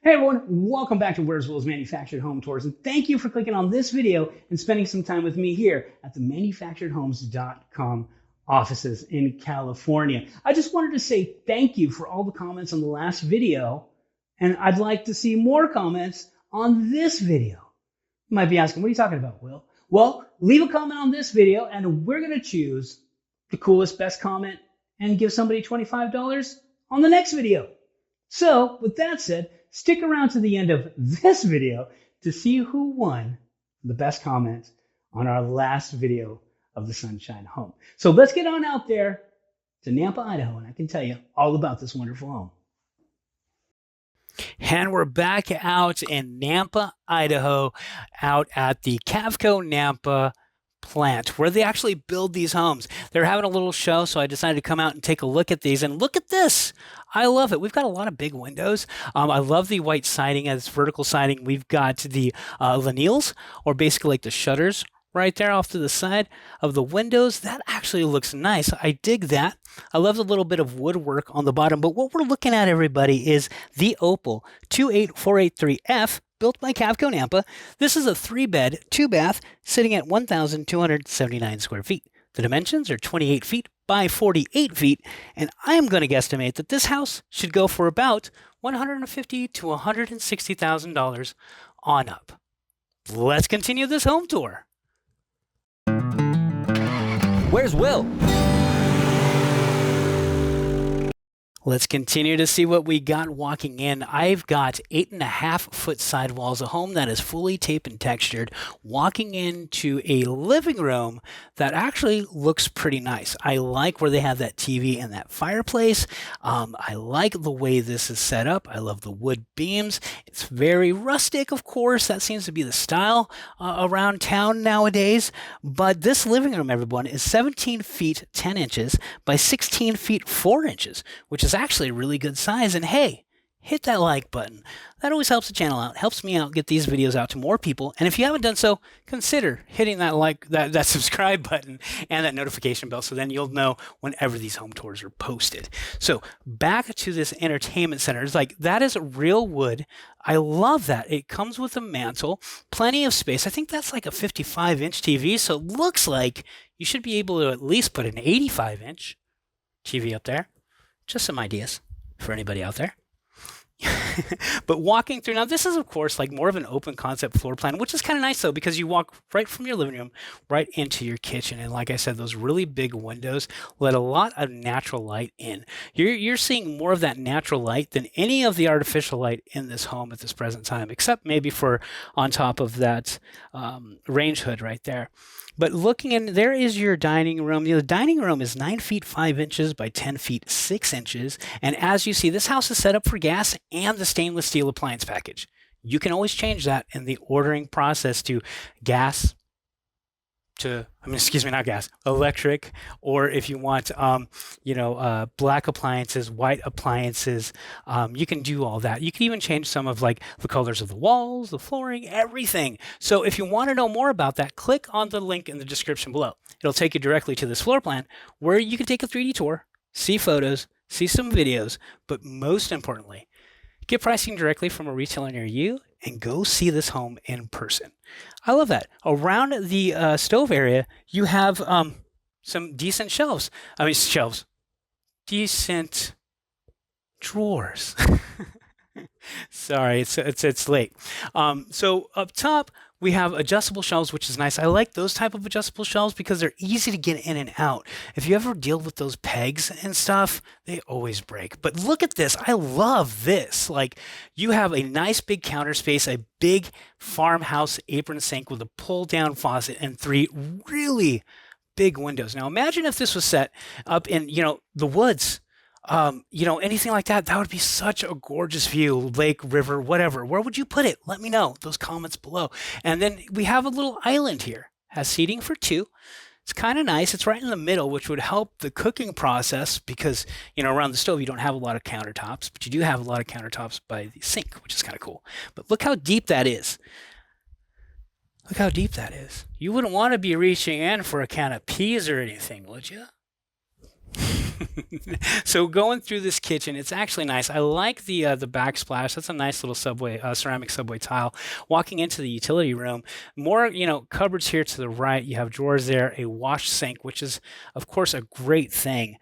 Hey everyone, welcome back to Where's Will's Manufactured Home Tours, and thank you for clicking on this video and spending some time with me here at the manufacturedhomes.com offices in California. I just wanted to say thank you for all the comments on the last video, and I'd like to see more comments on this video. You might be asking, what are you talking about, Will? Well, leave a comment on this video, and we're going to choose the coolest, best comment and give somebody $25 on the next video. So, with that said, stick around to the end of this video to see who won the best comment on our last video of the Sunshine Home. So let's get on out there to Nampa, Idaho, and I can tell you all about this wonderful home. And we're back out in Nampa, Idaho, out at the Cavco Nampa plant where they actually build these homes. They're having a little show, so I decided to come out and take a look at these. And look at this. I love it. We've got a lot of big windows. I love the white siding as vertical siding. We've got the lineals, or basically like the shutters right there off to the side of the windows. That actually looks nice. I dig that. I love the little bit of woodwork on the bottom. But what we're looking at, everybody, is the Opal 28483F, built by Cavco Nampa. This is a 3-bed, 2-bath, sitting at 1,279 square feet. The dimensions are 28 feet by 48 feet, and I am going to guesstimate that this house should go for about $150,000 to $160,000 on up. Let's continue this home tour. Where's Will? Let's continue to see what we got walking in. I've got 8.5-foot sidewalls, a home that is fully taped and textured, walking into a living room that actually looks pretty nice. I like where they have that TV and that fireplace. I like the way this is set up. I love the wood beams. It's very rustic, of course. That seems to be the style around town nowadays. But this living room, everyone, is 17 feet 10 inches by 16 feet 4 inches, which is actually a really good size. And hey, hit that like button. That always helps the channel out, helps me out, get these videos out to more people. And if you haven't done so, consider hitting that subscribe button and that notification bell, so then you'll know whenever these home tours are posted. So back to this entertainment center. It's like, that is real wood. I love that. It comes with a mantle, plenty of space. I think that's like a 55-inch TV, so it looks like you should be able to at least put an 85-inch TV up there. Just some ideas for anybody out there. But walking through, now this is, of course, like more of an open concept floor plan, which is kind of nice though, because you walk right from your living room right into your kitchen. And like I said, those really big windows let a lot of natural light in. You're seeing more of that natural light than any of the artificial light in this home at this present time, except maybe for on top of that range hood right there. But looking in, there is your dining room. The dining room is 9 feet 5 inches by 10 feet 6 inches. And as you see, this house is set up for gas and the stainless steel appliance package. You can always change that in the ordering process to gas, not gas, electric, or if you want, black appliances, white appliances, you can do all that. You can even change some of like the colors of the walls, the flooring, everything. So if you want to know more about that, click on the link in the description below. It'll take you directly to this floor plan where you can take a 3D tour, see photos, see some videos, but most importantly, get pricing directly from a retailer near you and go see this home in person. I love that. Around the stove area, you have some decent shelves. Decent drawers. Sorry, it's late. So up top, we have adjustable shelves, which is nice. I like those type of adjustable shelves because they're easy to get in and out. If you ever deal with those pegs and stuff, they always break. But look at this. I love this. Like, you have a nice big counter space, a big farmhouse apron sink with a pull-down faucet, and 3 really big windows. Now, imagine if this was set up in, the woods. Anything like that, that would be such a gorgeous view, lake, river, whatever. Where would you put it? Let me know. Those comments below. And then we have a little island here. Has seating for 2. It's kind of nice. It's right in the middle, which would help the cooking process because, around the stove, you don't have a lot of countertops, but you do have a lot of countertops by the sink, which is kind of cool. But look how deep that is. Look how deep that is. You wouldn't want to be reaching in for a can of peas or anything, would you? So going through this kitchen, it's actually nice. I like the backsplash. That's a nice little subway, ceramic subway tile. Walking into the utility room, more cupboards here to the right. You have drawers there, a wash sink, which is of course a great thing,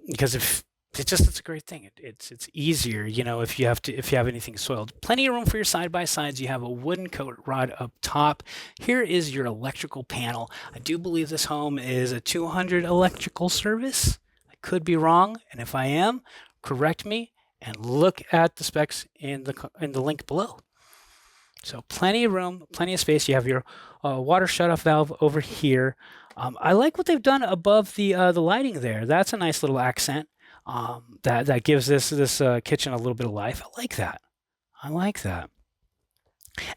because if it's a great thing. It's easier, if you have anything soiled. Plenty of room for your side by sides. You have a wooden coat rod up top. Here is your electrical panel. I do believe this home is a 200 electrical service. I could be wrong, and if I am, correct me and look at the specs in the link below. So plenty of room, plenty of space. You have your water shutoff valve over here. I like what they've done above the lighting there. That's a nice little accent. That gives this kitchen a little bit of life. I like that. And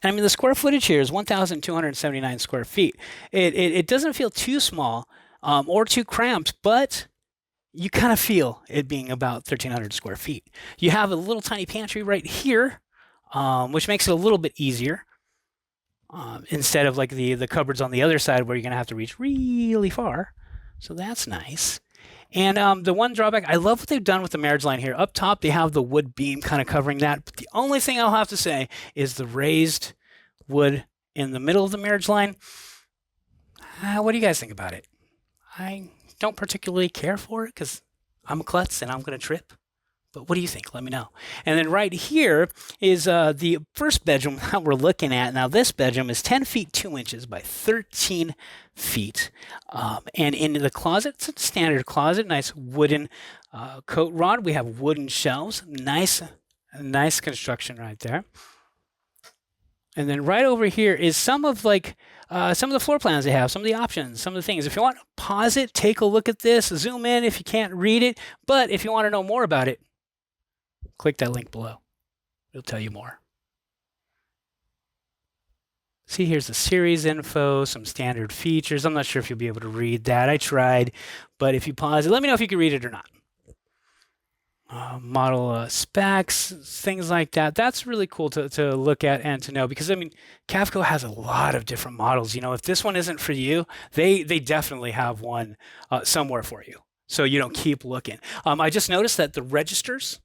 I mean, the square footage here is 1,279 square feet. It doesn't feel too small or too cramped, but you kind of feel it being about 1,300 square feet. You have a little tiny pantry right here, which makes it a little bit easier. Instead of like the cupboards on the other side where you're going to have to reach really far. So that's nice. And the one drawback, I love what they've done with the marriage line here. Up top, they have the wood beam kind of covering that. But the only thing I'll have to say is the raised wood in the middle of the marriage line. What do you guys think about it? I don't particularly care for it because I'm a klutz and I'm going to trip. But what do you think? Let me know. And then right here is the first bedroom that we're looking at. Now, this bedroom is 10 feet 2 inches by 13 feet. And in the closet, it's a standard closet, nice wooden coat rod. We have wooden shelves. Nice construction right there. And then right over here is some of the floor plans they have, some of the options, some of the things. If you want to pause it, take a look at this, zoom in if you can't read it. But if you want to know more about it, click that link below. It'll tell you more. See, here's the series info, some standard features. I'm not sure if you'll be able to read that. I tried, but if you pause it, let me know if you can read it or not. Model specs, things like that. That's really cool to look at and to know because, I mean, Cavco has a lot of different models. If this one isn't for you, they definitely have one somewhere for you. So you don't keep looking. I just noticed that the registers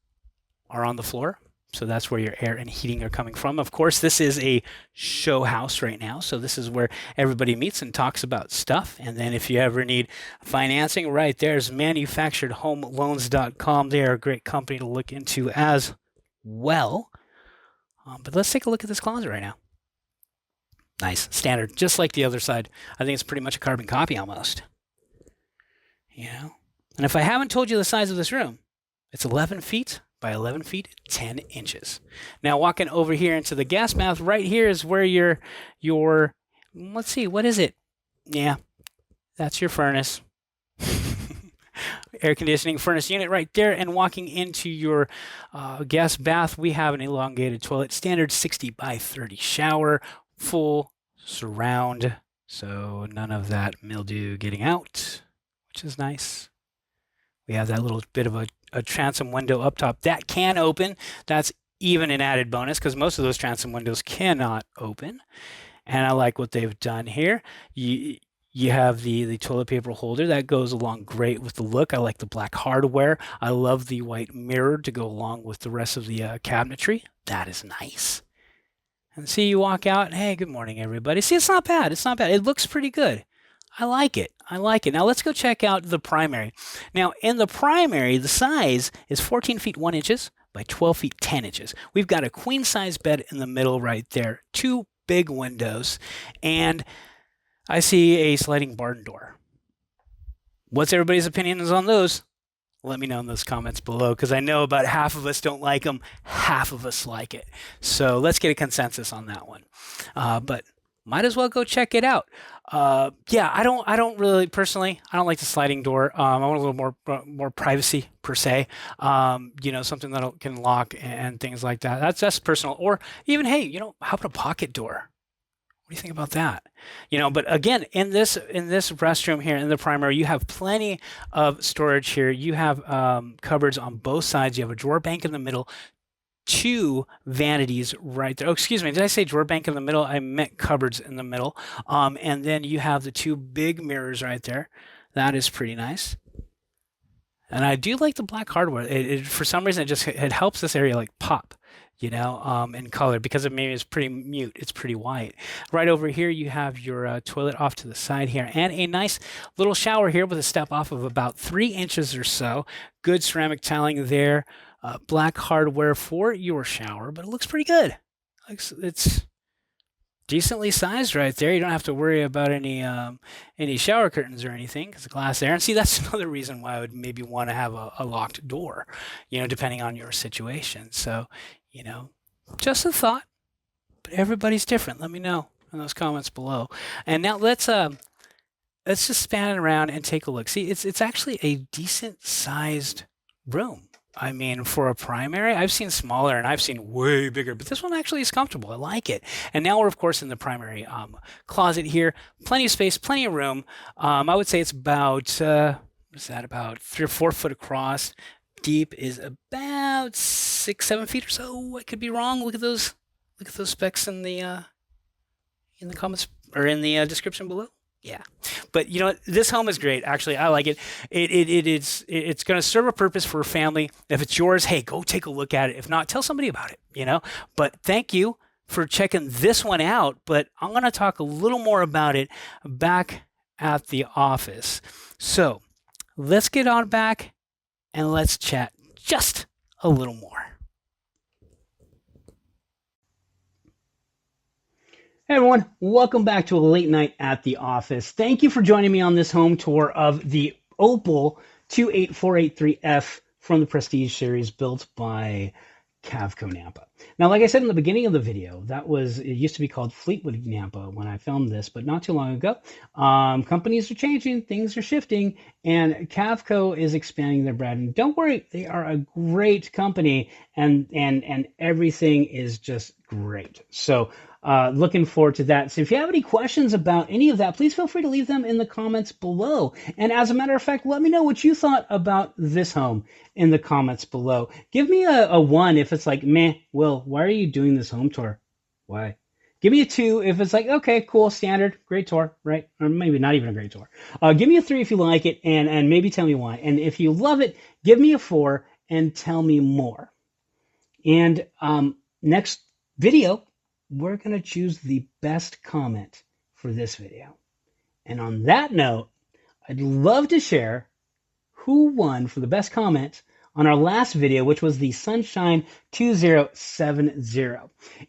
are on the floor. So that's where your air and heating are coming from. Of course, this is a show house right now. So this is where everybody meets and talks about stuff. And then if you ever need financing, right there's manufacturedhomeloans.com. They are a great company to look into as well. But let's take a look at this closet right now. Nice, standard, just like the other side. I think it's pretty much a carbon copy almost. And if I haven't told you the size of this room, it's 11 feet by 11 feet, 10 inches. Now walking over here into the gas bath, right here is where your let's see, what is it? Yeah, that's your furnace. Air conditioning furnace unit right there. And walking into your gas bath, we have an elongated toilet, standard 60 by 30 shower, full surround. So none of that mildew getting out, which is nice. We have that little bit of a transom window up top that can open. That's even an added bonus because most of those transom windows cannot open. And I like what they've done here. You have the toilet paper holder that goes along great with the look. I like the black hardware. I love the white mirror to go along with the rest of the cabinetry. That is nice. And see, you walk out, and, hey, good morning, everybody. See, it's not bad. It's not bad. It looks pretty good. I like it. Now let's go check out the primary. Now in the primary, the size is 14 feet 1 inches by 12 feet 10 inches. We've got a queen size bed in the middle right there, 2 big windows, and I see a sliding barn door. What's everybody's opinions on those? Let me know in those comments below because I know about half of us don't like them, half of us like it. So let's get a consensus on that one. But might as well go check it out. Yeah, I don't really personally. I don't like the sliding door. I want a little more privacy per se. Something that can lock and things like that. That's personal. Or even, hey, how about a pocket door? What do you think about that? But again, in this restroom here in the primary, you have plenty of storage here. You have cupboards on both sides. You have a drawer bank in the middle. 2 vanities right there. Oh, excuse me. Did I say drawer bank in the middle? I meant cupboards in the middle. And then you have the 2 big mirrors right there. That is pretty nice. And I do like the black hardware. For some reason, it helps this area like pop, in color because maybe it's pretty mute. It's pretty white. Right over here, you have your toilet off to the side here, and a nice little shower here with a step off of about 3 inches or so. Good ceramic tiling there. Black hardware for your shower, but it looks pretty good. It's decently sized right there. You don't have to worry about any shower curtains or anything because the glass there. And see, that's another reason why I would maybe want to have a locked door, depending on your situation. So, just a thought. But everybody's different. Let me know in those comments below. And now let's just span it around and take a look. See, it's actually a decent sized room. I mean, for a primary, I've seen smaller and I've seen way bigger, but this one actually is comfortable. I like it. And now we're, of course, in the primary closet here. Plenty of space, plenty of room. I would say it's about, about 3 or 4 foot across. Deep is about 6, 7 feet or so. I could be wrong. Look at those specs in the comments or in the description below. Yeah, but this home is great. Actually, I like it. It's going to serve a purpose for a family. If it's yours, hey, go take a look at it. If not, tell somebody about it. But thank you for checking this one out. But I'm going to talk a little more about it back at the office. So let's get on back and let's chat just a little more. Hey everyone, welcome back to a late night at the office. Thank you for joining me on this home tour of the Opal 28483F from the Prestige series built by Cavco Nampa. Now, like I said in the beginning of the video, it used to be called Fleetwood Nampa when I filmed this, but not too long ago. Companies are changing, things are shifting, and Cavco is expanding their brand. And don't worry, they are a great company, and everything is just great. So looking forward to that. So if you have any questions about any of that, please feel free to leave them in the comments below. And as a matter of fact, let me know what you thought about this home in the comments below. Give me a 1 if it's like, meh, Will, why are you doing this home tour? Why? Give me a 2 if it's like, okay, cool, standard, great tour, right? Or maybe not even a great tour. Give me a 3 if you like it, and maybe tell me why. And if you love it, give me a 4 and tell me more. And next video, we're going to choose the best comment for this video. And on that note, I'd love to share who won for the best comment on our last video, which was the Sunshine 2070.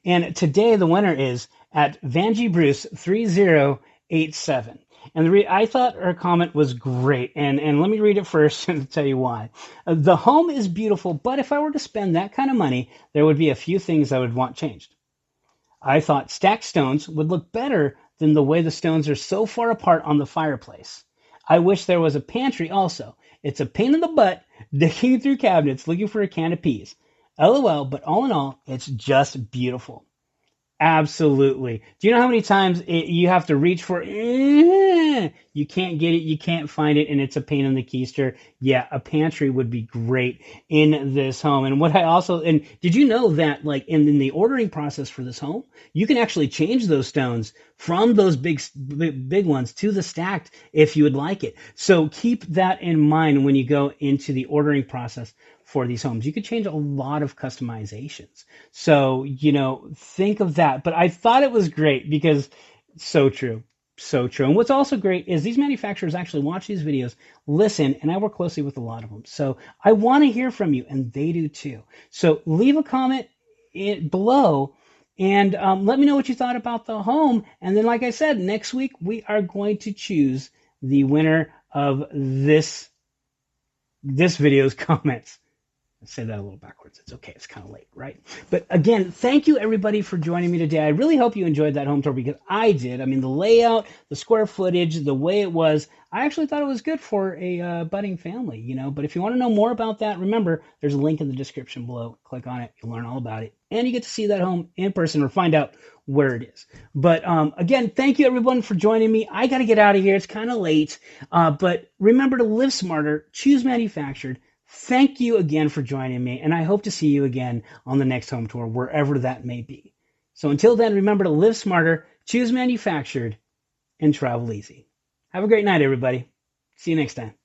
And today the winner is at Vanjie Bruce 3087. And I thought her comment was great. And let me read it first and tell you why. The home is beautiful, but if I were to spend that kind of money, there would be a few things I would want changed. I thought stacked stones would look better than the way the stones are so far apart on the fireplace. I wish there was a pantry also. It's a pain in the butt digging through cabinets looking for a can of peas. LOL, but all in all, it's just beautiful. Absolutely. Do you know how many times you have to reach for you can't get it, you can't find it, and it's a pain in the keister? Yeah, a pantry would be great in this home. And did you know that like in the ordering process for this home, you can actually change those stones from those big ones to the stacked if you would like it. So keep that in mind when you go into the ordering process for these homes. You could change a lot of customizations. So, think of that. But I thought it was great because so true. So true. And what's also great is these manufacturers actually watch these videos, listen, and I work closely with a lot of them. So I want to hear from you, and they do too. So leave a comment below and let me know what you thought about the home. And then, like I said, next week we are going to choose the winner of this video's comments. I say that a little backwards. It's okay. It's kind of late, right? But again, thank you everybody for joining me today. I really hope you enjoyed that home tour because I did. I mean, the layout, the square footage, the way it was, I actually thought it was good for a budding family, But if you want to know more about that, remember, there's a link in the description below. Click on it. You'll learn all about it. And you get to see that home in person or find out where it is. But again, thank you everyone for joining me. I got to get out of here. It's kind of late. But remember to live smarter, choose manufactured. Thank you again for joining me, and I hope to see you again on the next home tour, wherever that may be. So until then, remember to live smarter, choose manufactured, and travel easy. Have a great night, everybody. See you next time.